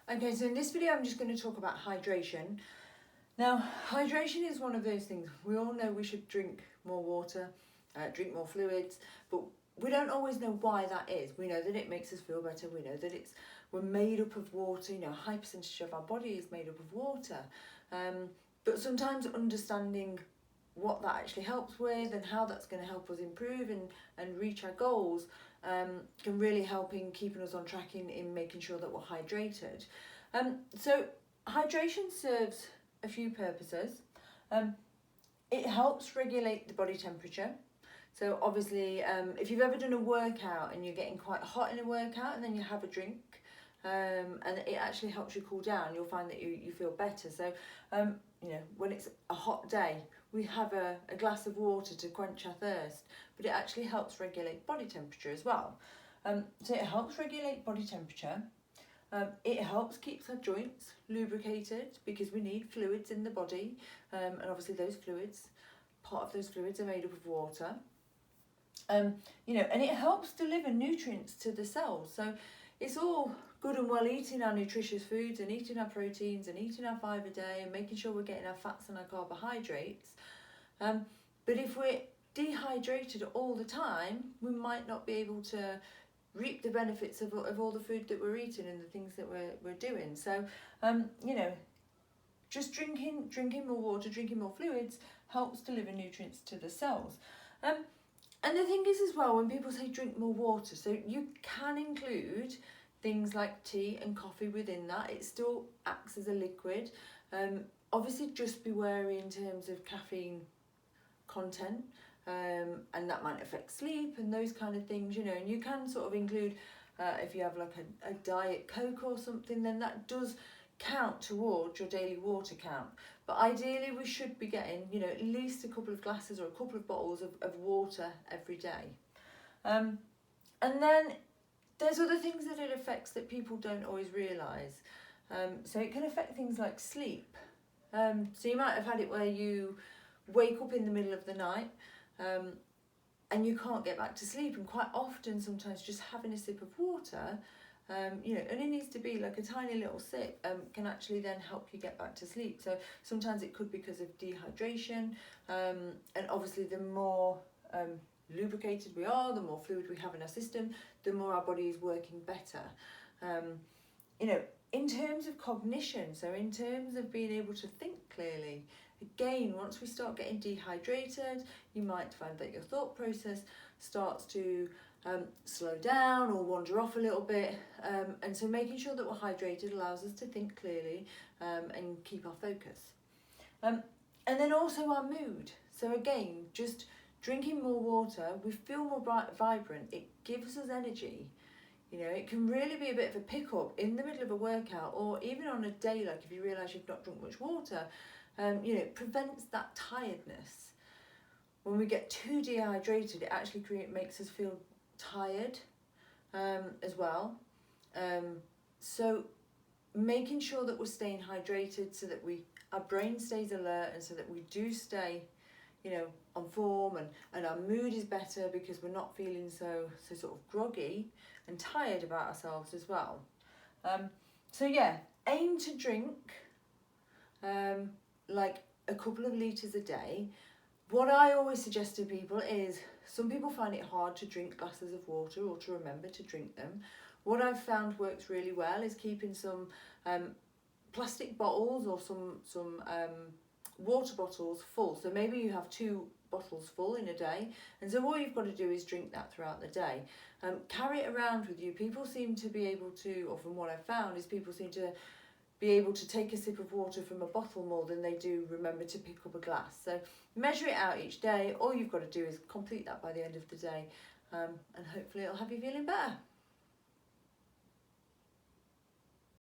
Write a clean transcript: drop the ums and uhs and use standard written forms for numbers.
Okay, so in this video I'm just going to talk about hydration. Now, hydration is one of those things. We all know we should drink more water, drink more fluids, but we don't always know why that is. We know that it makes us feel better. We know that we're made up of water. You know, a high percentage of our body is made up of water. But sometimes understanding what that actually helps with and how that's going to help us improve and reach our goals can really help in keeping us on track in making sure that we're hydrated. So hydration serves a few purposes. It helps regulate the body temperature. So obviously if you've ever done a workout and you're getting quite hot in a workout and then you have a drink, and it actually helps you cool down, you'll find that you feel better. So you know, when it's a hot day, we have a glass of water to quench our thirst, but it actually helps regulate body temperature as well. So it helps regulate body temperature. It helps keep our joints lubricated because we need fluids in the body, and obviously part of those fluids are made up of water. You know, and it helps deliver nutrients to the cells. So it's all good and well eating our nutritious foods and eating our proteins and eating our fibre a day and making sure we're getting our fats and our carbohydrates. But if we're dehydrated all the time, we might not be able to reap the benefits of all the food that we're eating and the things that we're doing. So, you know, just drinking more water, drinking more fluids helps deliver nutrients to the cells. And the thing is as well, when people say drink more water, so you can include things like tea and coffee within that. It still acts as a liquid. Obviously just be wary in terms of caffeine content, and that might affect sleep and those kind of things, you know. And you can sort of include, if you have like a Diet Coke or something, then that does count towards your daily water count. But ideally we should be getting, you know, at least a couple of glasses or a couple of bottles of water every day. And then there's other things that it affects that people don't always realise. So it can affect things like sleep. So you might have had it where you wake up in the middle of the night and you can't get back to sleep, and quite often sometimes just having a sip of water, you know, and it needs to be like a tiny little sip, can actually then help you get back to sleep. So sometimes it could be because of dehydration, and obviously the more lubricated we are, the more fluid we have in our system, the more our body is working better. You know, in terms of cognition, so in terms of being able to think clearly, again, once we start getting dehydrated, you might find that your thought process starts to slow down or wander off a little bit, and so making sure that we're hydrated allows us to think clearly and keep our focus. And then also our mood. So again, just drinking more water, we feel more vibrant, it gives us energy. You know, it can really be a bit of a pick-up in the middle of a workout, or even on a day like if you realise you've not drunk much water. You know, it prevents that tiredness. When we get too dehydrated, it actually makes us feel tired as well. So making sure that we're staying hydrated so that our brain stays alert, and so that we do stay, you know, on form, and our mood is better because we're not feeling so sort of groggy and tired about ourselves as well. So yeah, aim to drink like a couple of litres a day. What I always suggest to people is, some people find it hard to drink glasses of water or to remember to drink them. What I've found works really well is keeping some plastic bottles or some water bottles full. So maybe you have 2 bottles full in a day, and so all you've got to do is drink that throughout the day. Carry it around with you. People seem to be able to, or from what I've found, is people seem to be able to take a sip of water from a bottle more than they do remember to pick up a glass. So measure it out each day. All you've got to do is complete that by the end of the day, and hopefully it'll have you feeling better.